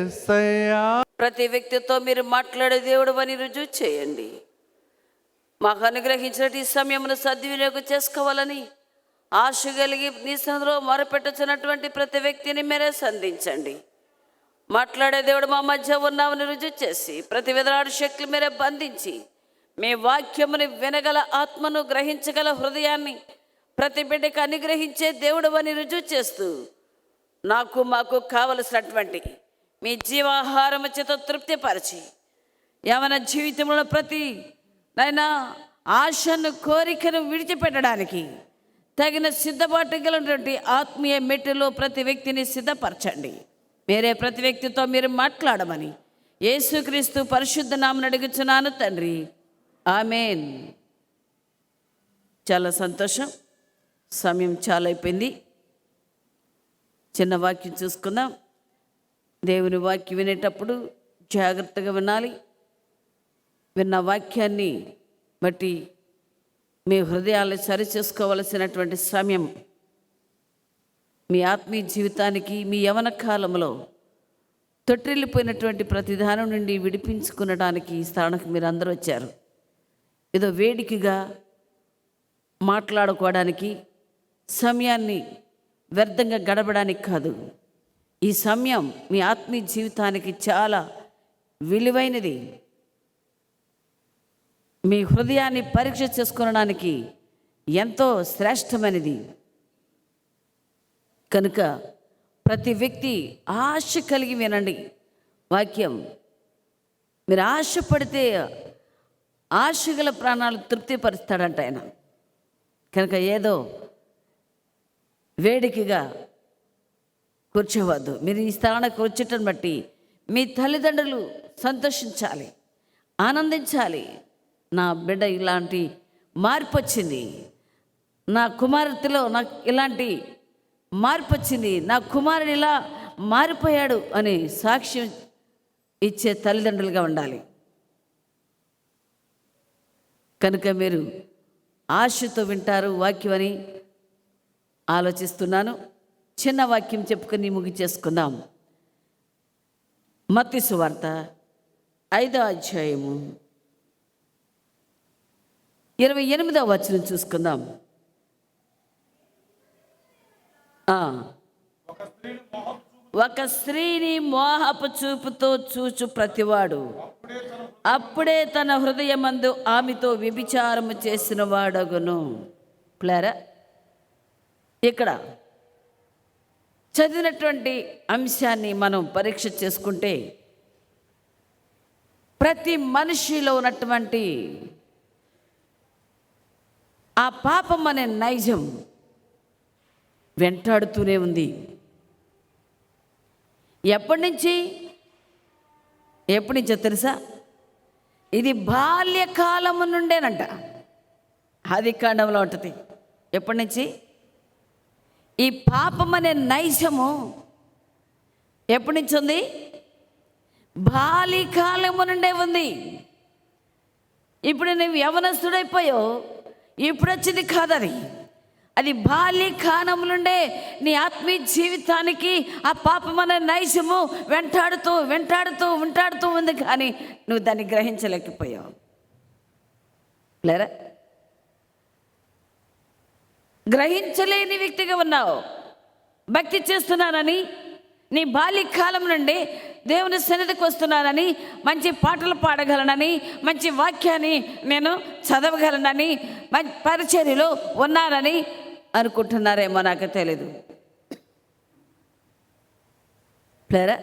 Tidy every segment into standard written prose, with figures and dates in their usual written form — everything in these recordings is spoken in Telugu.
యేసయ్యా. ప్రతి వ్యక్తితో మీరు మాట్లాడే దేవుడు అని రుజువు చేయండి. మాకు అనుగ్రహించినట్టు ఈ సమయమును సద్వినియోగం చేసుకోవాలని ఆశ కలిగి నీ సన్నిధిలో మొరపెట్టుచున్నటువంటి ప్రతి వ్యక్తిని మీరే సంధించండి. మాట్లాడే దేవుడు మా మధ్య ఉన్నామని రుజువు చేసి ప్రతి విధనాడు శక్తులు మీరే బంధించి మీ వాక్యముని వినగల ఆత్మను గ్రహించగల హృదయాన్ని ప్రతి బిడ్డకు అనుగ్రహించే దేవుడు అని రుజువు చేస్తూ మాకు కావలసినటువంటి మీ జీవాహారము చేత తృప్తిపరిచి యవన జీవితంలో ప్రతి నైనా ఆశను కోరికను విడిచిపెట్టడానికి తగిన సిద్ధపాటు గలటువంటి ఆత్మీయ మెట్టులో ప్రతి వ్యక్తిని సిద్ధపరచండి. మీరే ప్రతి వ్యక్తితో మీరు మాట్లాడమని యేసుక్రీస్తు పరిశుద్ధ నామమున అడుగుచున్నాను తండ్రి, ఆమేన్. చాలా సంతోషం, సమయం చాలా అయిపోయింది. చిన్న వాక్యం చూసుకుందాం. దేవుని వాక్యం వినేటప్పుడు జాగ్రత్తగా వినాలి. విన్న వాక్యాన్ని బట్టి మీ హృదయాలను సరిచేసుకోవలసినటువంటి సమయం మీ ఆత్మీయ జీవితానికి మీ యవన కాలంలో తొట్టిల్లిపోయినటువంటి ప్రతిదానం నుండి విడిపించుకునడానికి ఈ స్థానానికి మీరు అందరూ వచ్చారు. ఏదో వేడికగా మాట్లాడుకోవడానికి, సమయాన్ని వ్యర్థంగా గడపడానికి కాదు. ఈ సమయం మీ ఆత్మీయ జీవితానికి చాలా విలువైనది. మీ హృదయాన్ని పరీక్ష చేసుకోవడానికి ఎంతో శ్రేష్టమైనది. కనుక ప్రతి వ్యక్తి ఆశ కలిగి వినండి వాక్యం. మీరు ఆశపడితే ఆశగల ప్రాణాలు తృప్తిపరుస్తాడంట ఆయన. కనుక ఏదో వేడికగా కూర్చోవద్దు. మీరు ఈ స్థానానికి వచ్చేటని బట్టి మీ తల్లిదండ్రులు సంతోషించాలి, ఆనందించాలి. నా బిడ్డ ఇలాంటి మార్పు వచ్చింది, నా కుమార్తెలో నాకు ఇలాంటి మార్పు వచ్చింది, నా కుమారుడు ఇలా మారిపోయాడు అని సాక్ష్యం ఇచ్చే తల్లిదండ్రులుగా ఉండాలి. కనుక మీరు ఆశతో వింటారు వాక్యం అని ఆలోచిస్తున్నాను. చిన్న వాక్యం చెప్పుకొని ముగించేసుకుందాం. మత్తయి సువార్త 5వ అధ్యాయము 28వ వచనం చూసుకుందాం. ఒక స్త్రీని మోహపు చూపుతో చూచు ప్రతివాడు అప్పుడే తన హృదయమందు ఆమెతో వ్యభిచారము చేసిన వాడగును. ప్లేరా ఇక్కడ చదివినటువంటి అంశాన్ని మనం పరీక్ష చేసుకుంటే ప్రతి మనిషిలో ఉన్నటువంటి ఆ పాపం అనే నైజం వెంటాడుతూనే ఉంది. ఎప్పటి నుంచో తెలుసా? ఇది బాల్యకాలము నుండేనంట. ఆదికాండంలో ఉంటుంది. ఎప్పటి నుంచి ఈ పాపం అనే నైజము ఎప్పటి నుంచి ఉంది? బాల్యకాలము నుండే ఉంది. ఇప్పుడు నువ్వు యవనస్తుడైపోయావు, ఇప్పుడు వచ్చింది కాదని. అది బాల్యకాలం నుండే నీ ఆత్మీయ జీవితానికి ఆ పాపం అనే నైజము వెంటాడుతూ ఉంది. కానీ నువ్వు దాన్ని గ్రహించలేకపోయావు. లేరా? గ్రహించలేని వ్యక్తిగా ఉన్నావు. భక్తి చేస్తున్నానని, నీ బాల్యకాలం నుండి దేవుని సన్నిధికి వస్తున్నానని, మంచి పాటలు పాడగలనని, మంచి వాక్యాన్ని నేను చదవగలనని, మంచి పరిచర్యలో ఉన్నానని అనుకుంటున్నారేమో, నాకు తెలీదు. లేరా?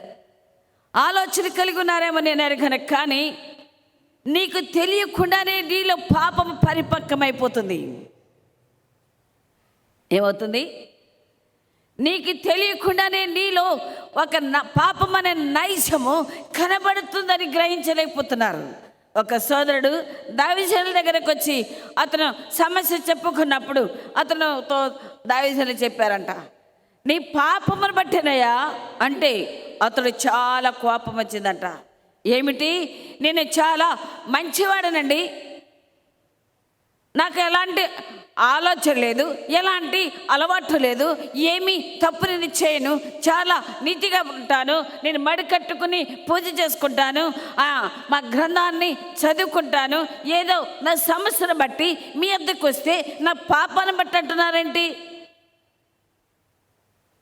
ఆలోచన కలిగి ఉన్నారేమో నేను ఎరగను. కానీ నీకు తెలియకుండానే నీలో పాపం పరిపక్వమైపోతుంది. ఏమవుతుంది? నీకు తెలియకుండానే నీలో ఒక పాపం అనే నైజము కనబడుతుందని గ్రహించలేకపోతున్నారు. ఒక సోదరుడు దావీదుల దగ్గరకు వచ్చి అతను సమస్య చెప్పుకున్నప్పుడు అతనుతో దావీదులు చెప్పారంట, నీ పాపమును బట్టినయ్యా అంటే అతడు చాలా కోపం వచ్చిందంట. ఏమిటి? నేను చాలా మంచివాడనండి, నాకు ఎలాంటి ఆలోచన లేదు, ఎలాంటి అలవాటు లేదు, ఏమీ తప్పు నేను చేయను, చాలా నీతిగా ఉంటాను, నేను మడి కట్టుకుని పూజ చేసుకుంటాను, మా గ్రంథాన్ని చదువుకుంటాను, ఏదో నా సమస్యను బట్టి మీ వద్దకు వస్తే నా పాపాన్ని బట్టి అంటున్నారేంటి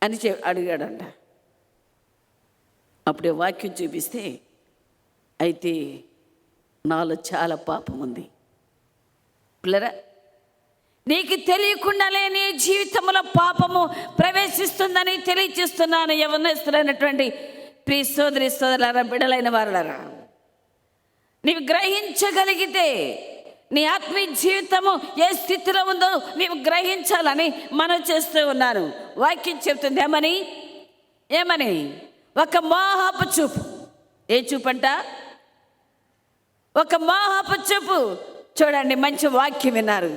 అని అడిగాడంట. అప్పుడే వాక్యం చూపిస్తే, అయితే నాలో చాలా పాపం ఉంది. పిల్లరా, నీకు తెలియకుండానే నీ జీవితంలో పాపము ప్రవేశిస్తుందని తెలియచేస్తున్నాను. యవనస్తులైనటువంటి ప్రియ సోదరి సోదరులారా, బిడ్డలైన వారులారా, నీవు గ్రహించగలిగితే నీ ఆత్మీయ జీవితము ఏ స్థితిలో ఉందో నీవు గ్రహించాలని మనం చేస్తూ ఉన్నాను. వాక్యం చెప్తుంది ఏమని ఒక మోహపు చూపు. ఏ చూపంట? ఒక మోహపు చూపు. చూడండి, మంచి వాక్యం విన్నారు.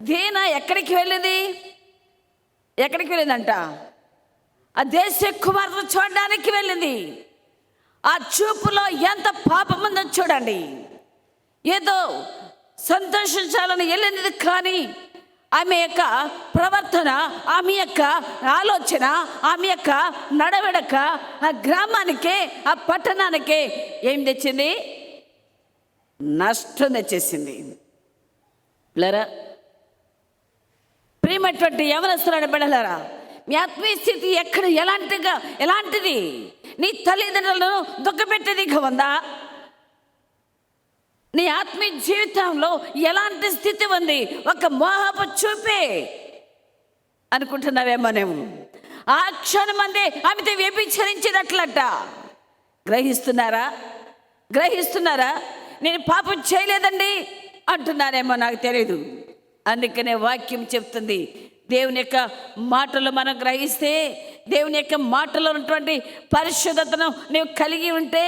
దీనా ఎక్కడికి వెళ్ళిందంట? ఆ దేశ కుమార్తె చూడడానికి వెళ్ళింది. ఆ చూపులో ఎంత పాపం ఉందో చూడండి. ఏదో సంతోషించాలని వెళ్ళినది, కానీ ఆమె యొక్క ప్రవర్తన, ఆమె యొక్క ఆలోచన, ఆమె యొక్క నడవడక ఆ గ్రామానికే, ఆ పట్టణానికే ఏం తెచ్చింది? నష్టం తెచ్చేసింది. లేరా ప్రియమైనటువంటి యవనస్తులైన బిడ్డలారా, మీ ఆత్మీయ స్థితి ఎక్కడ ఎలాంటిది? నీ తల్లిదండ్రులను దుఃఖపెట్టేదిగా ఉందా? నీ ఆత్మీయ జీవితంలో ఎలాంటి స్థితి ఉంది? ఒక మోహపు చూపే అనుకుంటున్నావేమో నువ్వు. ఆ క్షణం అందే ఆమెతో వ్యభిచరించినట్లట. గ్రహిస్తున్నారా? నేను పాపం చేయలేదండి అంటున్నారేమో, నాకు తెలియదు. అందుకనే వాక్యం చెప్తుంది, దేవుని యొక్క మాటలు మనం గ్రహిస్తే, దేవుని యొక్క మాటలో ఉన్నటువంటి పరిశుద్ధతను నీవు కలిగి ఉంటే,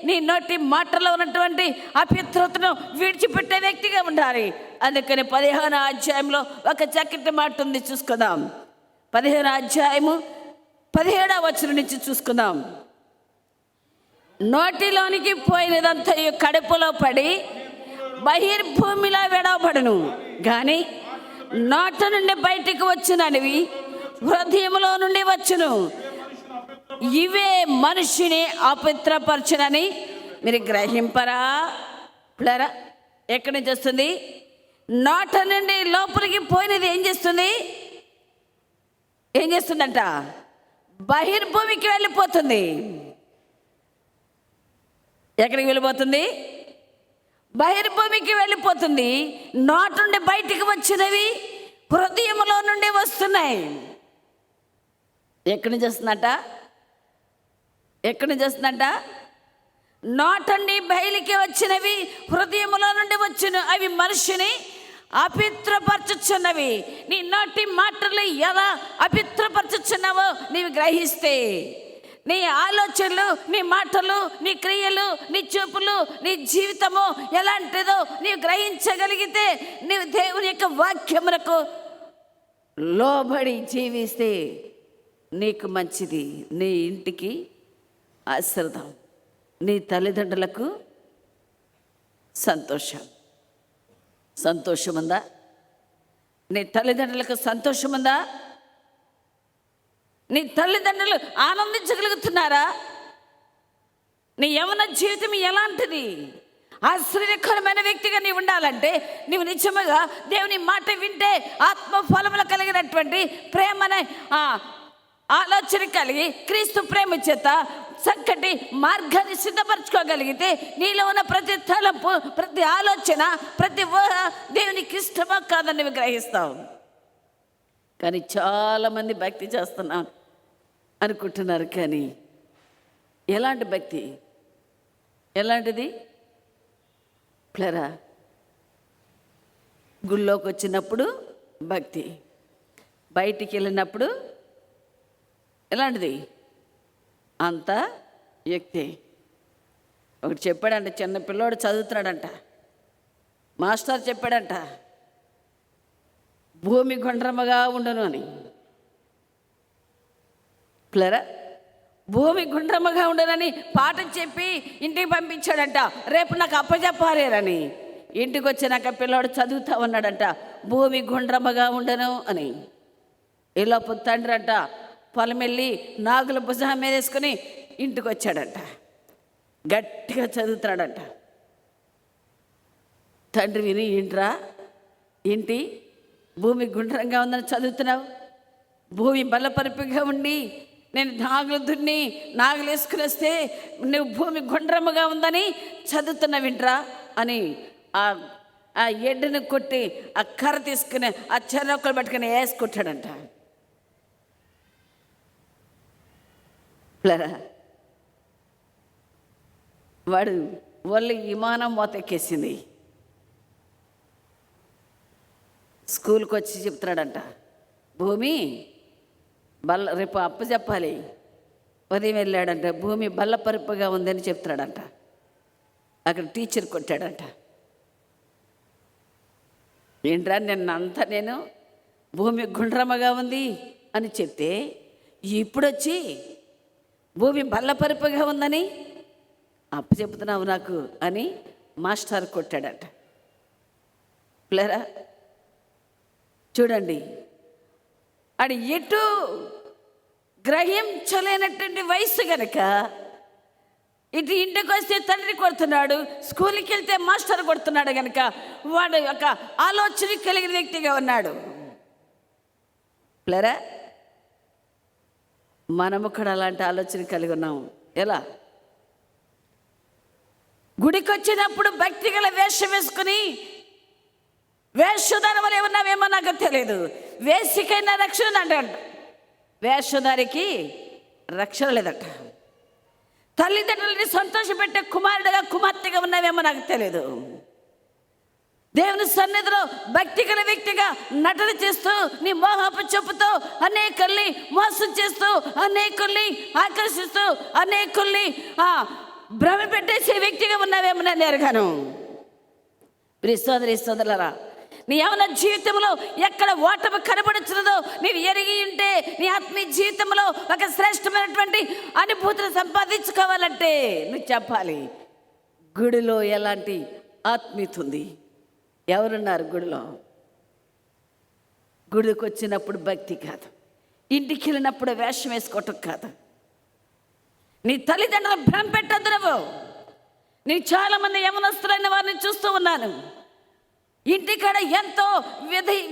నీ నోటి మాటలో ఉన్నటువంటి అపవిత్రతను విడిచిపెట్టే వ్యక్తిగా ఉండాలి. అందుకని 15వ అధ్యాయంలో ఒక చక్కటి మాట ఉంది, చూసుకుందాం. 15వ అధ్యాయము 17వ వచనం నుంచి చూసుకుందాం. నోటిలోనికి పోయినదంతా కడుపులో పడి బహిర్భూమిలో విడవబడును, కానీ నోట నుండి బయటికి వచ్చినవి హృదయంలో నుండి వచ్చును, ఇవే మనిషిని అపవిత్రపరచునని మీరు గ్రహింపరా? పిల్లరా, ఎక్కడి నుంచి వస్తుంది? నోట నుండి లోపలికి పోయినది ఏం చేస్తుందంట? బహిర్భూమికి వెళ్ళిపోతుంది. ఎక్కడికి వెళ్ళిపోతుంది? బహిర్భూమికి వెళ్ళిపోతుంది. నోట నుండి బయటికి వచ్చినవి హృదయంలో నుండి వస్తున్నాయి. ఎక్కడి నుంచి వస్తుందంట? నోట నుండి బయలుకి వచ్చినవి హృదయంలో నుండి వచ్చును, అవి మనిషిని అపవిత్రపరచుచున్నవి. నీ నోటి మాటలు ఎలా అపవిత్రపరచుచున్నావో నీవు గ్రహిస్తే, నీ ఆలోచనలు, నీ మాటలు, నీ క్రియలు, నీ చూపులు, నీ జీవితము ఎలాంటిదో నీవు గ్రహించగలిగితే, నీవు దేవుని యొక్క వాక్యములకు లోబడి జీవిస్తే నీకు మంచిది. నీ ఇంటికి ఆశీర్వాదం, నీ తల్లిదండ్రులకు సంతోషముందా? నీ తల్లిదండ్రులకు సంతోషముందా? నీ తల్లిదండ్రులు ఆనందించగలుగుతున్నారా? నీ యవ్వన జీవితం ఎలాంటిది? ఆశ్చర్యకరమైన వ్యక్తిగా నీవు ఉండాలంటే, నీవు నిజముగా దేవుని మాట వింటే ఆత్మ ఫలములు కలిగినటువంటి ప్రేమనే ఆలోచన కలిగి క్రీస్తు ప్రేమ చేత చక్కటి మార్గాన్ని సిద్ధపరచుకోగలిగితే, నీలో ఉన్న ప్రతి తలంపు, ప్రతి ఆలోచన, ప్రతి ఊహ దేవునికి ఇష్టమా కాదని గ్రహిస్తావు. కానీ చాలామంది భక్తి చేస్తున్నాం అనుకుంటున్నారు, కానీ ఎలాంటి భక్తి? ఎలాంటిది? ప్లరా, గుళ్ళోకి వచ్చినప్పుడు భక్తి, బయటికి వెళ్ళినప్పుడు ఎలాంటిది? అంతా వ్యక్తి. ఒకటి చెప్పాడంట, చిన్న పిల్లోడు చదువుతున్నాడంట, మాస్టర్ చెప్పాడంట, భూమి గుండ్రముగా ఉండును అని. ప్లరా, భూమి గుండ్రముగా ఉండనని పాఠం చెప్పి ఇంటికి పంపించాడంట. రేపు నాకు అప్పచెప్పారేరని. ఇంటికి వచ్చినాక పిల్లోడు చదువుతా ఉన్నాడంట, భూమి గుండ్రమ్మగా ఉండను అని. ఈలోపు తండ్రి అంట పొలం వెళ్ళి నాగుల భుజం మీద వేసుకుని ఇంటికి వచ్చాడంట, గట్టిగా చదువుతాడంట. తండ్రి విని, ఏంట్రా ఏంటి భూమి గుండ్రంగా ఉందని చదువుతున్నావు? భూమి బలపరుపుగా ఉండి నేను నాగులు దున్ని నాగులు వేసుకుని వస్తే నువ్వు భూమి గుండ్రముగా ఉందని చదువుతున్నావు వింట్రా అని ఆ ఎడ్డును కొట్టి ఆ కర్ర తీసుకుని ఆ చెరొక్కలు పట్టుకుని వేసుకుంటాడంట. ప్లరా వాడు వాళ్ళు విమానం మోతెక్కేసింది. స్కూల్కి వచ్చి చెప్తున్నాడంట, భూమి రేపు అప్పు చెప్పాలి. ఉదయం వెళ్ళాడంట, భూమి బల్లపరుపుగా ఉందని చెప్తున్నాడంట. అక్కడ టీచర్ కొట్టాడంట. ఏంట్రా నిన్నంతా నేను భూమి గుండ్రమగా ఉంది అని చెప్తే ఇప్పుడొచ్చి భూమి బల్లపరుపుగా ఉందని అప్పు చెప్తున్నావు నాకు అని మాస్టర్ కొట్టాడంట. పిల్లరా చూడండి, అది ఎటు గ్రహించలేనటువంటి వయసు కనుక ఇటు ఇంటికి వస్తే తండ్రి కొడుతున్నాడు, స్కూల్కి వెళ్తే మాస్టర్ కొడుతున్నాడు కనుక వాడు ఒక ఆలోచన కలిగిన వ్యక్తిగా ఉన్నాడు. ప్లరా మనము కూడా అలాంటి ఆలోచన కలిగి ఉన్నాము. ఎలా? గుడికి వచ్చినప్పుడు భక్తి గల వేషం వేసుకుని వేషధార వల్ల ఏమన్నావేమో నాకు తెలియదు, వేసికైనా రక్షణ అంట. వేషధారికి రక్షణ లేదట. తల్లిదండ్రులని సంతోషపెట్టే కుమారుడుగా కుమార్తెగా ఉన్నావేమో నాకు తెలియదు. దేవుని సన్నిధిలో భక్తి గల వ్యక్తిగా నటన చేస్తూ నీ మోహపు చెప్పుతో అనేకుల్ని మోసం చేస్తూ అనేకుల్ని ఆకర్షిస్తూ అనేకుల్ని భ్రమ పెట్టేసే వ్యక్తిగా ఉన్నావేమో నేను ఎరగాను. సోదరి సోదరులారా, నీ యవన జీవితంలో ఎక్కడ ఓటమి కనబడుతున్నదో నీవు ఎరిగి ఉంటే నీ ఆత్మీయ జీవితంలో ఒక శ్రేష్టమైనటువంటి అనుభూతిని సంపాదించుకోవాలంటే నువ్వు చెప్పాలి, గుడిలో ఎలాంటి ఆత్మీయత ఉంది. ఎవరున్నారు గుడిలో? గుడికి వచ్చినప్పుడు భక్తి కాదు, ఇంటికి వెళ్ళినప్పుడు వేషం వేసుకోవటం కాదు. నీ తల్లిదండ్రులు భ్రమ పెట్టద్దు. నువ్వు నేను చాలామంది యవనస్తులైన వారిని చూస్తూ ఉన్నాను. ఇంటికాడ ఎంతో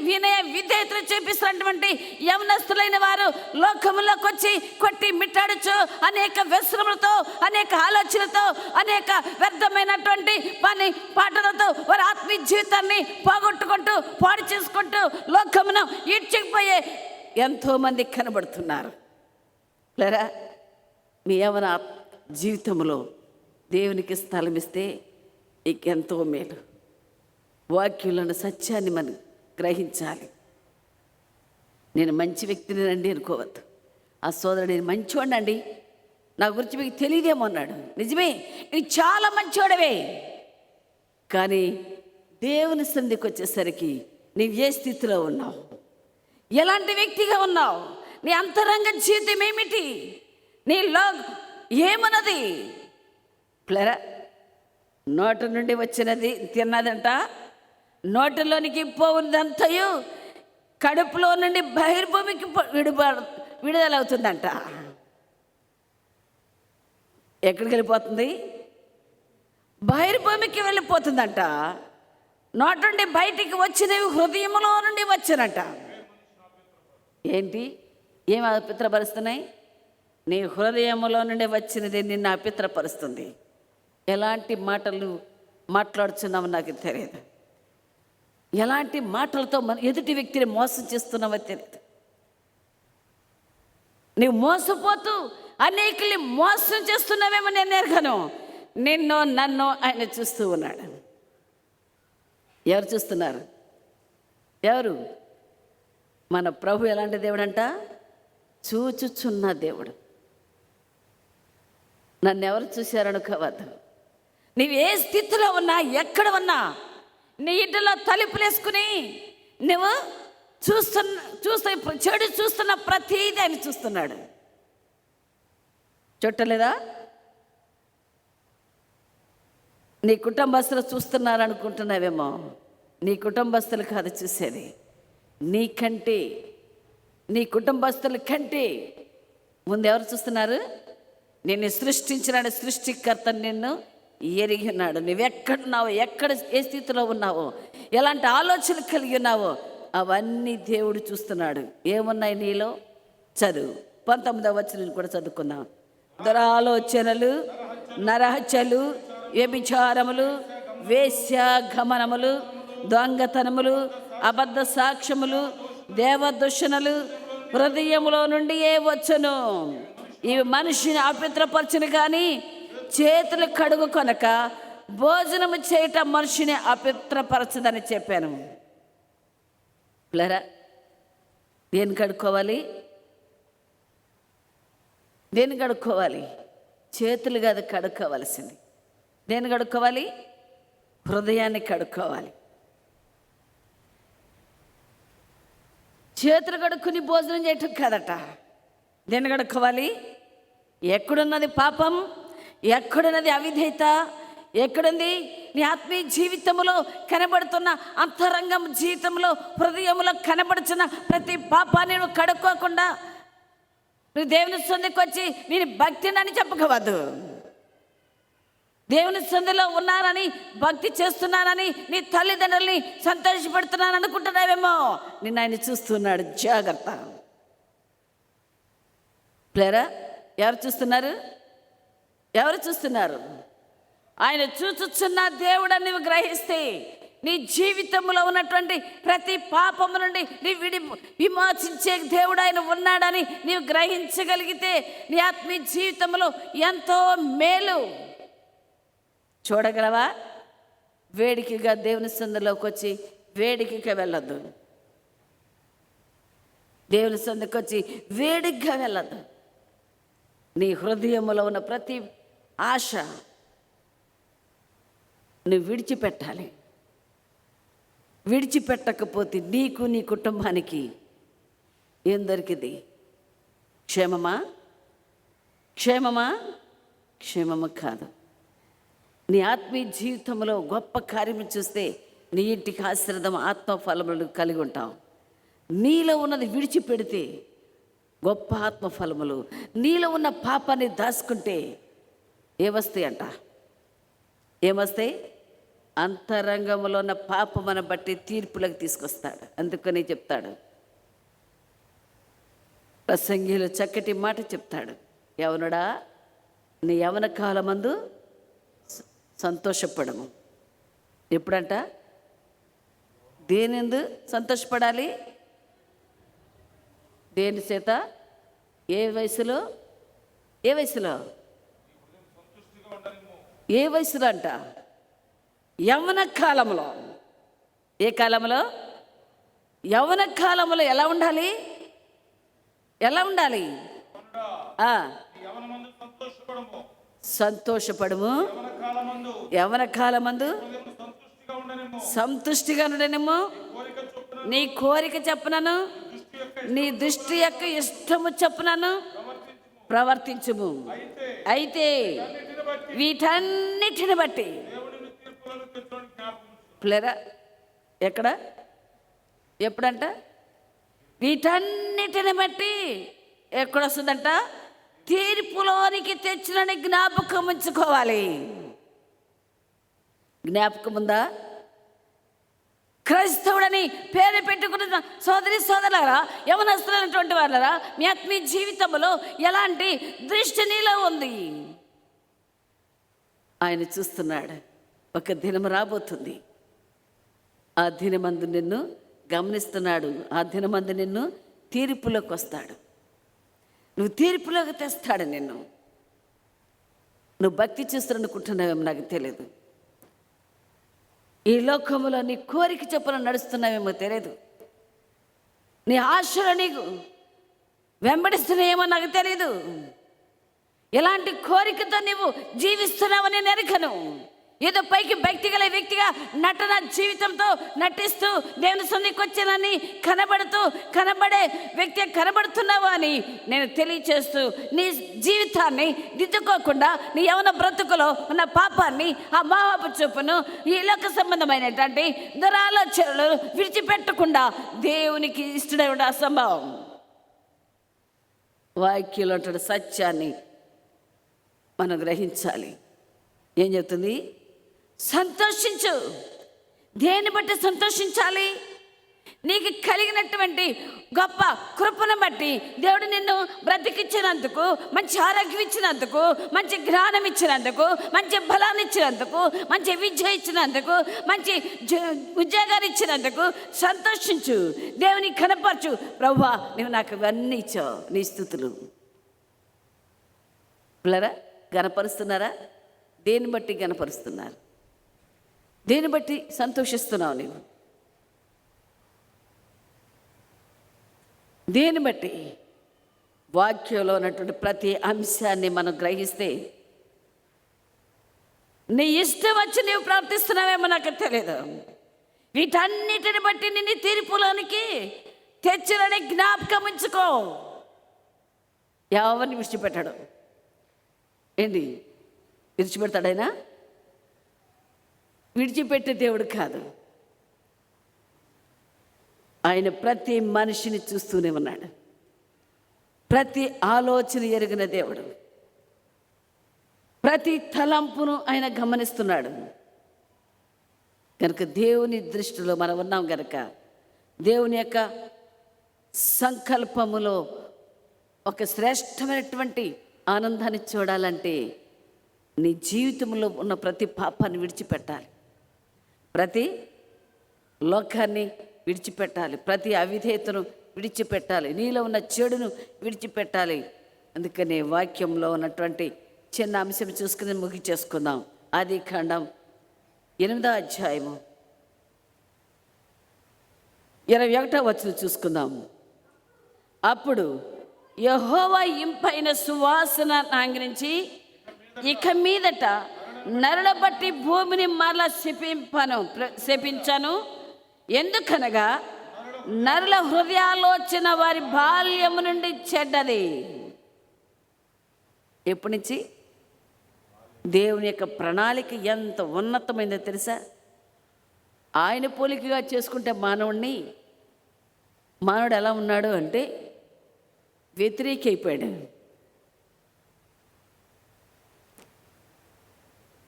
వినయ విధేయతలు చూపిస్తున్నటువంటి యవనస్తులైన వారు లోకములోకి వచ్చి కొట్టి మిట్టాడుచు అనేక వ్యసనములతో, అనేక ఆలోచనలతో, అనేక వ్యర్థమైనటువంటి పని పాటలతో వారి ఆత్మీయ జీవితాన్ని పోగొట్టుకుంటూ పాడు చేసుకుంటూ లోకమును ఈడ్చుకుపోయే ఎంతోమంది కనబడుతున్నారు. లేరా మీ యవన జీవితంలో దేవునికి స్థలం ఇస్తే ఎంతో మేలు. వాక్యులను సత్యాన్ని మనం గ్రహించాలి. నేను మంచి వ్యక్తిని రండి అనుకోవద్దు. ఆ సోదరుడు నేను మంచివాడినండి, నా గురించి మీకు తెలియదేమో అన్నాడు. నిజమే, నువ్వు చాలా మంచివాడవే. కానీ దేవుని సన్నిధికి వచ్చేసరికి నీవు ఏ స్థితిలో ఉన్నావు, ఎలాంటి వ్యక్తిగా ఉన్నావు, నీ అంతరంగ జీవితం ఏమిటి, నీలో ఏమన్నది? ప్లరా నోటి నుండి వచ్చినది తిన్నదంట, నోటిలోనికి పోవుదంతయు కడుపులో నుండి బహిర్భూమికి విడుదలవుతుందంట. ఎక్కడికి వెళ్ళిపోతుంది? బహిర్భూమికి వెళ్ళిపోతుందంట. నోటి నుండి బయటికి వచ్చినవి హృదయంలో నుండి వచ్చినట్ట. ఏంటి? ఏమి అపిత్రపరుస్తున్నాయి? నీ హృదయంలో నుండి వచ్చినది నిన్ను అపిత్రపరుస్తుంది. ఎలాంటి మాటలు మాట్లాడుతున్నామో నాకు తెలియదు. ఎలాంటి మాటలతో మన ఎదుటి వ్యక్తిని మోసం చేస్తున్నావో తెలియదు. నీవు మోసపోతూ అనేకుల్ని మోసం చేస్తున్నావేమో నేను ఎరగను. నిన్ను నన్ను ఆయన చూస్తూ ఉన్నాడు. ఎవరు చూస్తున్నారు? ఎవరు? మన ప్రభు ఎలాంటి దేవుడు అంట? చూచుచున్న దేవుడు. నన్ను ఎవరు చూశారనుకోవద్దు. నీవు ఏ స్థితిలో ఉన్నా, ఎక్కడ ఉన్నా, నీ ఇంటిలో తలుపులు వేసుకుని నువ్వు చెడు చూస్తున్న ప్రతీది ఆయన చూస్తున్నాడు. చుట్టలేదా? నీ కుటుంబస్తులు చూస్తున్నారు అనుకుంటున్నావేమో. నీ కుటుంబస్తులు కాదు చూసేది, నీకంటే, నీ కుటుంబస్తుల కంటే ముందు ఎవరు చూస్తున్నారు? నిన్ను సృష్టించిన సృష్టికర్త నిన్ను ఎరిగి ఉన్నాడు. నువ్వెక్కడున్నావో, ఏ స్థితిలో ఉన్నావో, ఎలాంటి ఆలోచనలు కలిగి ఉన్నావో అవన్నీ దేవుడు చూస్తున్నాడు. ఏమున్నాయి నీలో? చదువు. 19వ వచనం కూడా చదువుకుందాం. దురాలోచనలు, నరహత్యలు, వ్యభిచారములు, వేశ్యాగమనములు, దొంగతనములు, అబద్ధ సాక్ష్యములు, దేవదూషణలు హృదయములో నుండి వచ్చును. ఇవి మనిషిని అపవిత్రపరచును, కానీ చేతులు కడుగు కొనక భోజనము చేయటం మనిషిని అపవిత్రపరచదని చెప్పాను. పిల్లరా, దేన్ని కడుక్కోవాలి? దేన్ని కడుక్కోవాలి? చేతులు కాదు కడుక్కోవాల్సింది. దేన్ని కడుక్కోవాలి? హృదయాన్ని కడుక్కోవాలి. చేతులు కడుక్కుని భోజనం చేయటం కాదట. దేన్ని కడుక్కోవాలి? ఎక్కడున్నది పాపం? ఎక్కడున్నది అవిధేయత? ఎక్కడుంది? నీ ఆత్మీయ జీవితంలో కనబడుతున్న, అంతరంగం జీవితంలో, హృదయంలో కనబడుతున్న ప్రతి పాపాన్ని నువ్వు కడుక్కోకుండా నువ్వు దేవుని సన్నిధికి వచ్చి నేను భక్తిని చెప్పకవద్దు. దేవుని సన్నిధిలో ఉన్నానని, భక్తి చేస్తున్నానని, నీ తల్లిదండ్రుల్ని సంతోషపెడుతున్నాను అనుకుంటున్నావేమో. నిన్ను ఆయన చూస్తున్నాడు, జాగ్రత్త. ప్లేరా, ఎవరు చూస్తున్నారు? ఎవరు చూస్తున్నారు? ఆయన చూచుచున్న దేవుడని నువ్వు గ్రహిస్తే, నీ జీవితంలో ఉన్నటువంటి ప్రతి పాపము నుండి నీ విమోచించే దేవుడు ఆయన ఉన్నాడని నీవు గ్రహించగలిగితే నీ ఆత్మీయ జీవితంలో ఎంతో మేలు చూడగలవా? వేడికిగా దేవుని సందులోకి వచ్చి వేడికిగా వెళ్ళొద్దు. దేవుని సందుకి వచ్చి వేడిగా వెళ్ళొద్దు. నీ హృదయంలో ఉన్న ప్రతి ఆశ నువ్వు విడిచిపెట్టాలి. విడిచిపెట్టకపోతే నీకు, నీ కుటుంబానికి ఏం దొరికింది? క్షేమమా? క్షేమమా? క్షేమము కాదు. నీ ఆత్మీయ జీవితంలో గొప్ప కార్యము చూస్తే నీ ఇంటికి ఆశీర్వాదం, ఆత్మఫలములు కలిగి ఉంటావు. నీలో ఉన్నది విడిచిపెడితే గొప్ప ఆత్మఫలములు, నీలో ఉన్న పాపాన్ని దాచుకుంటే ఏమొస్తాయి అంట? ఏమొస్తాయి? అంతరంగంలో ఉన్న పాపమును బట్టి తీర్పులకు తీసుకొస్తాడు. అందుకని చెప్తాడు ప్రసంగిలో చక్కటి మాట చెప్తాడు. యవనుడా, నీ యవన కాలమందు సంతోషపడము. ఎప్పుడంట? దేనిందు సంతోషపడాలి? దేని చేత? ఏ వయసులో? ఏ వయసులో? ఏ వయసులో అంట? యవ్వన కాలంలో. ఏ కాలంలో? యవ్వన కాలంలో. ఎలా ఉండాలి? ఎలా ఉండాలి? సంతోషపడము. యవ్వన కాలమందు సంతుష్టిగా ఉండనేమో. నీ కోరిక చెప్పునను, నీ దృష్టి యొక్క ఇష్టము చెప్పునను ప్రవర్తించుము. అయితే వీటన్నిటిని బట్టి ప్లేరా, ఎక్కడ, ఎప్పుడంట? వీటన్నిటిని బట్టి ఎక్కడొస్తుందంట? తీర్పులోనికి తెచ్చినని జ్ఞాపకం ఉంచుకోవాలి. జ్ఞాపకం ఉందా? క్రైస్తవుడని పేరు పెట్టుకున్న సోదరి సోదరులారా, యవనస్తులైనటువంటి వాళ్ళరా, మీ ఆత్మీయ జీవితంలో ఎలాంటి దృష్టి నీలో ఉంది? ఆయన చూస్తున్నాడు. ఒక దినం రాబోతుంది. ఆ దినమందు నిన్ను గమనిస్తున్నాడు. ఆ దినమందు నిన్ను తీర్పులోకి వస్తాడు. నువ్వు తీర్పులోకి తెస్తాడు నిన్ను. నువ్వు భక్తి చేస్తున్ననుకుంటున్నావేమో నాకు తెలియదు. ఈ లోకంలో నీ కోరిక చొప్పున నడుస్తున్నావేమో తెలియదు. నీ ఆశలు నీకు వెంబడిస్తున్నాయేమో నాకు తెలియదు. ఎలాంటి కోరికతో నువ్వు జీవిస్తున్నావని నేను ఎరగను. ఏదో పైకి భక్తి గల వ్యక్తిగా నటన జీవితంతో నటిస్తూ దేవుని సన్నిధికి వచ్చానని కనబడే వ్యక్తి కనబడుతున్నావు అని నేను తెలియచేస్తూ, నీ జీవితాన్ని దిద్దుకోకుండా నీ యవన బ్రతుకులో ఉన్న పాపాన్ని, ఆ మోహపు చూపును, ఈ లోక సంబంధమైనటువంటి దురాలోచనలు విడిచిపెట్టకుండా దేవునికి ఇష్టడై ఉండే అసంభవం. వాక్యంలో ఉంటున్న సత్యాన్ని మనం గ్రహించాలి. ఏం చెప్తుంది? సంతోషించు. దేన్ని బట్టి సంతోషించాలి? నీకు కలిగినటువంటి గొప్ప కృపను బట్టి, దేవుడు నిన్ను బ్రతికించినందుకు, మంచి ఆరోగ్యం ఇచ్చినందుకు, మంచి జ్ఞానం ఇచ్చినందుకు, మంచి బలాన్ని ఇచ్చినందుకు, మంచి విద్య ఇచ్చినందుకు, మంచి ఉద్యోగాన్ని ఇచ్చినందుకు సంతోషించు. దేవుని కనపరచు. ప్రభువా, నువ్వు నాకు ఇవన్నీ ఇచ్చావు, నీ స్తుతులు. పిల్లరా, గనపరుస్తున్నారా? దేన్ని బట్టి గనపరుస్తున్నారు? దేన్ని బట్టి సంతోషిస్తున్నావు నీవు? దేన్ని బట్టి? వాక్యంలో ఉన్నటువంటి ప్రతి అంశాన్ని మనం గ్రహిస్తే, నీ ఇష్టం వచ్చి నీవు ప్రవర్తిస్తున్నావేమో నాకు తెలియదు. వీటన్నిటిని బట్టి నిన్ను తీర్పులోనికి తెచ్చులని జ్ఞాపకం ఉంచుకో. ఎవరిని విడిచిపెట్టాడు? ఏంటి విడిచిపెడతాడైనా? విడిచిపెట్టే దేవుడు కాదు. ఆయన ప్రతి మనిషిని చూస్తూనే ఉన్నాడు. ప్రతి ఆలోచన ఎరిగిన దేవుడు. ప్రతి తలంపును ఆయన గమనిస్తున్నాడు. కనుక దేవుని దృష్టిలో మనం ఉన్నాం కనుక, దేవుని యొక్క సంకల్పములో ఒక శ్రేష్టమైనటువంటి ఆనందాన్ని చూడాలంటే నీ జీవితంలో ఉన్న ప్రతి పాపాన్ని విడిచిపెట్టాలి, ప్రతి లోకాన్ని విడిచిపెట్టాలి, ప్రతి అవిధేయతను విడిచిపెట్టాలి, నీలో ఉన్న చెడును విడిచిపెట్టాలి. అందుకనే వాక్యంలో ఉన్నటువంటి చిన్న అంశం చూసుకుని ముగించేసుకుందాం. ఆదికాండం 8వ అధ్యాయము 21వ వచనం చూసుకుందాం. అప్పుడు యెహోవా ఇంపైన సువాసన నాంగరించి, ఇక మీదట నరుల బట్టి భూమిని మరలా శపించను. ఎందుకనగా నరుల హృదయాలోచన వారి బాల్యము నుండి చెడ్డది. ఎప్పటి నుంచి? దేవుని యొక్క ప్రణాళిక ఎంత ఉన్నతమైందో తెలుసా? ఆయన పోలికగా చేసుకుంటే మానవుడు ఎలా ఉన్నాడు అంటే వ్యతిరేకి అయిపోయాడు.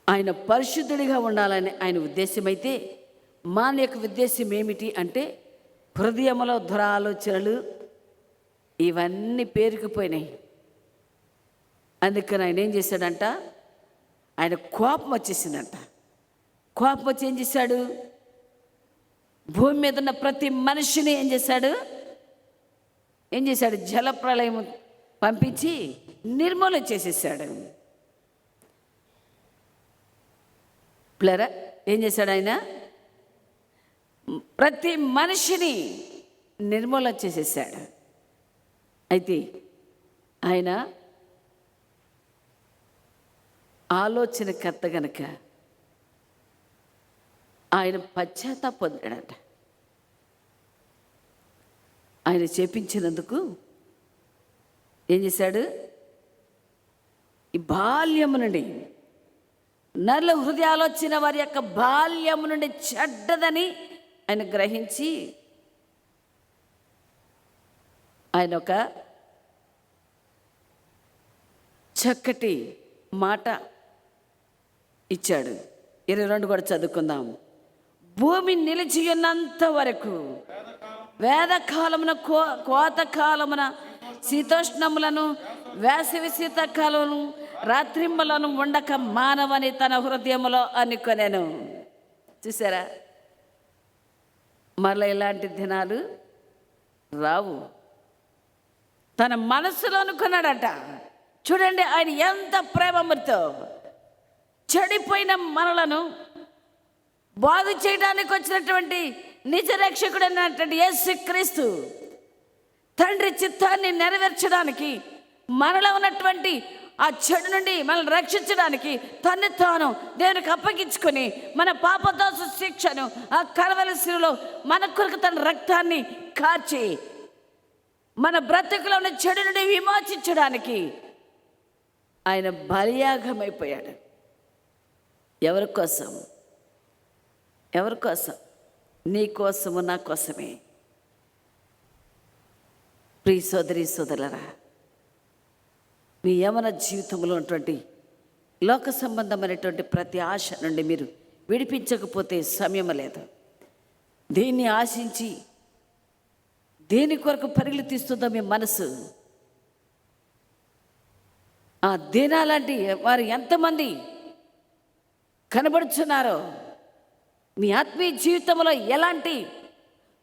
ఆయన పరిశుద్ధుడిగా ఉండాలని ఆయన ఉద్దేశం అయితే, మానవ యొక్క ఉద్దేశం ఏమిటి అంటే హృదయంలో దురాలోచనలు ఇవన్నీ పేరుకుపోయినాయి. అందుకని ఆయన ఏం చేశాడంట? ఆయన కోపం వచ్చేసిందంట. కోపం వచ్చి ఏం చేశాడు? భూమి మీద ఉన్న ప్రతి మనిషిని ఏం చేశాడు? జలప్రళయం పంపించి నిర్మూలన చేసేసాడు. ప్లరా ఏం చేశాడు? ఆయన ప్రతి మనిషిని నిర్మూలన చేసేసాడు. అయితే ఆయన ఆలోచనకర్త గనక ఆయన పశ్చాత్తాప పొందాడట. ఆయన చేపించినందుకు ఏం చేశాడు? ఈ బాల్యము నుండి, నరుల హృదయాలు వచ్చిన వారి యొక్క బాల్యము నుండి చెడ్డదని ఆయన గ్రహించి ఆయన ఒక చక్కటి మాట ఇచ్చాడు. 22 కూడా చదువుకుందాం. భూమి నిలిచి ఉన్నంత వరకు వేదకాలమున కోతకాలమున శీతోష్ణములను, వేసవి శీతకాలమును, రాత్రింబలను ఉండక మానవని తన హృదయములో అనుకొనెను. చూసారా? మరలా ఇలాంటి దినాలు రావు. తన మనసులో అనుకున్నాడట. చూడండి ఆయన ఎంత ప్రేమతో చెడిపోయిన మనలను బాగు చేయడానికి వచ్చినటువంటి నిజరక్షకుడు అన్నటువంటి యేసుక్రీస్తు తండ్రి చిత్తాన్ని నెరవేర్చడానికి మనలో ఉన్నటువంటి ఆ చెడు నుండి మనల్ని రక్షించడానికి తను తాను దేవునికి అప్పగించుకొని మన పాపదోష శిక్షను ఆ కలవరి శిలువలో మన కొరకు తన రక్తాన్ని కార్చి మన బ్రతుకులో ఉన్న చెడు నుండి విమోచించడానికి ఆయన బలియాగమైపోయాడు. ఎవరి కోసం? ఎవరి కోసం? నీ కోసము, నా కోసమే. ప్రియ సోదరి సోదరులారా, మీ యవన జీవితంలో ఉన్నటువంటి లోక సంబంధమైనటువంటి ప్రతి ఆశ నుండి మీరు విడిపించకపోతే సమయం లేదు. దేన్ని ఆశించి దేని కొరకు పరుగులు తీస్తుందో మీ మనసు, ఆ దేనాలాంటి వారు ఎంతమంది కనబడుచున్నారో, మీ ఆత్మీయ జీవితంలో ఎలాంటి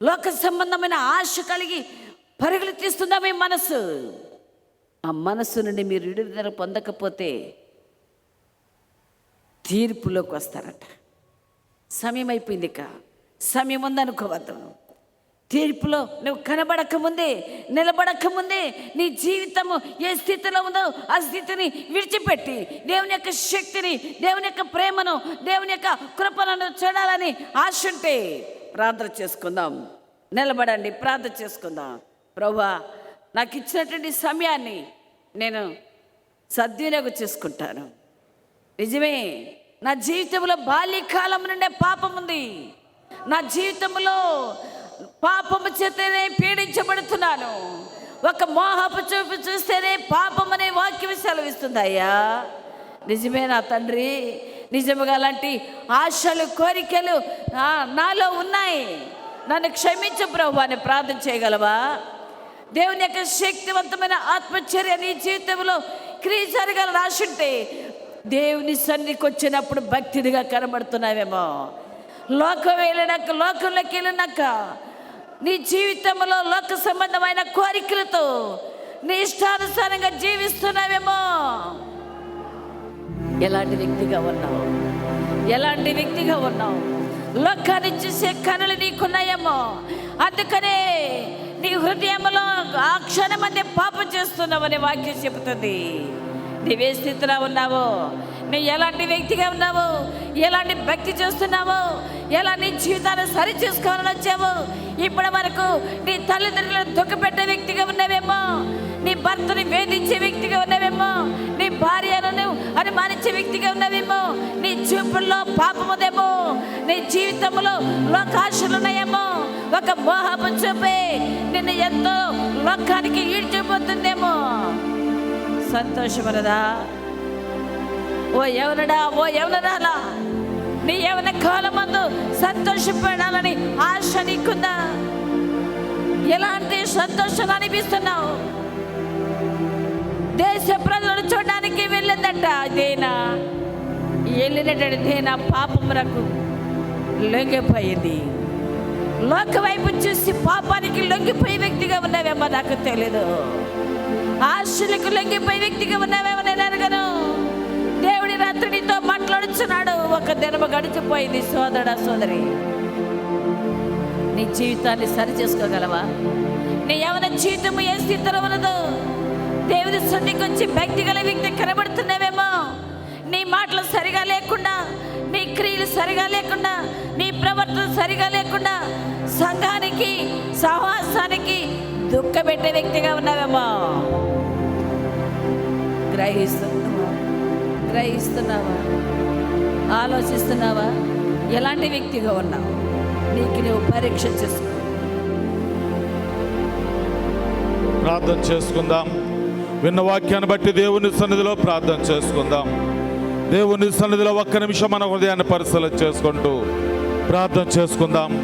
లోక సంబంధమైన ఆశ కలిగి పరుగులు తీస్తుందా మీ మనసు, ఆ మనస్సు నుండి మీరు విడుదల పొందకపోతే తీర్పులోకి వస్తారట. సమయం అయిపోయింది, ఇక సమయం ఉందనుకోవద్దు. తీర్పులో నువ్వు కనబడకముందే, నిలబడకముందే నీ జీవితము ఏ స్థితిలో ఉందో ఆ స్థితిని విడిచిపెట్టి దేవుని యొక్క శక్తిని, దేవుని యొక్క ప్రేమను, దేవుని యొక్క కృపను చూడాలని ఆశ ఉంటే ప్రార్థన చేసుకుందాం. నిలబడండి, ప్రార్థన చేసుకుందాం. ప్రభువా, నాకు ఇచ్చినటువంటి సమయాన్ని నేను సద్వినియోగం చేసుకుంటాను. నిజమే, నా జీవితంలో బాల్యకాలం నుండే పాపం ఉంది. నా జీవితంలో పాపము చేతనే పీడించబడుతున్నాను. ఒక మోహపు చూపు చూస్తేనే పాపం అనే వాక్యం సెలవిస్తుంది. అయ్యా నిజమే నా తండ్రి, నిజముగా అలాంటి ఆశలు, కోరికలు నాలో ఉన్నాయి. నన్ను క్షమించు ప్రభువా అని ప్రార్థన చేయగలవా? దేవుని యొక్క శక్తివంతమైన ఆత్మచర్య నీ జీవితంలో క్రియ జరగాలని రాసుంటే దేవుని సన్నిధికి వచ్చినప్పుడు భక్తిగా కనబడుతున్నావేమో. లోకంలోకి వెళ్ళినాక నీ జీవితంలో లోక సంబంధమైన కోరికలతో నీ ఇష్టానుసారంగా జీవిస్తున్నావేమో. ఎలాంటి వ్యక్తిగా ఉన్నావు? ఎలాంటి వ్యక్తిగా ఉన్నావు? లోకాన్ని చూసే కనులు నీకున్నాయేమో. అందుకనే నీ హృదయంలో ఆ క్షణం అనే పాపం చేస్తున్నావని వాక్యం చెబుతుంది. నీవే స్థితిలో ఉన్నావో, నువ్వు ఎలాంటి వ్యక్తిగా ఉన్నావో, ఎలాంటి భక్తి చేస్తున్నావో, ఎలా నీ జీవితాన్ని సరి చేసుకోవాలని వచ్చావో, ఇప్పటి వరకు నీ తల్లిదండ్రులను దుఃఖపెట్టే వ్యక్తిగా ఉన్నావేమో, నీ భర్తని వేధించే వ్యక్తిగా ఉన్నావేమో, నీ భార్యను అనుమానించే వ్యక్తిగా ఉన్నావేమో, నీ చూపుల్లో పాపముదేమో, నీ జీవితంలో లోకాశలు ఉన్నాయేమో. ఒక మోహపు చూపే నిన్ను ఎంతో లోకానికి ఈడ్చిపోతుందేమో. సంతోషమనదా? ఓ యవనడా, ఓ యవనరాలా, నీ యవన కాలమందు సంతోషపడాలని ఆశ నీకుందా? ఎలాంటి సంతోషం అనిపిస్తున్నావు? దేశ ప్రజలను చూడడానికి వెళ్ళిందట దేనా. వెళ్ళినటువంటి దేనా పాపమునకు లొంగిపోయింది. లోక వైపు చూసి పాపానికి లొంగిపోయే వ్యక్తిగా ఉన్నావేమో నాకు తెలీదు. ఆశలకు లొంగిపోయే వ్యక్తిగా ఉన్నావేమో నేను అడగను. దేవుడి రాత్రితో మాట్లాడుచున్నాడు. ఒక దినము గడిచిపోయింది. సోదరుడా, సోదరి, నీ జీవితాన్ని సరి చేసుకోగలవా? నీ యవన జీవితము ఏ స్థితిలో ఉన్నదో దేవుని సన్నిధికి వచ్చి భక్తి గల వ్యక్తి కనబడుతున్నావేమో. నీ మాటలు సరిగా లేకుండా, నీ క్రియలు సరిగా లేకుండా, నీ ప్రవర్తన సరిగా లేకుండా సంఘానికి, సహవాసానికి దుఃఖపెట్టే వ్యక్తిగా ఉన్నావేమో. గ్రహిస్తున్నావా? ఆలోచిస్తున్నావా? ఎలాంటి వ్యక్తిగా ఉన్నావు? నీకు నువ్వు పరీక్ష చేసుకో. ప్రార్థన చేసుకుందాం. విన్న వాక్యాన్ని బట్టి దేవుని సన్నిధిలో ప్రార్థన చేసుకుందాం. దేవుని సన్నిధిలో ఒక్క నిమిషం మన హృదయాన్ని పరిశీలన చేసుకుంటూ ప్రార్థన చేసుకుందాం.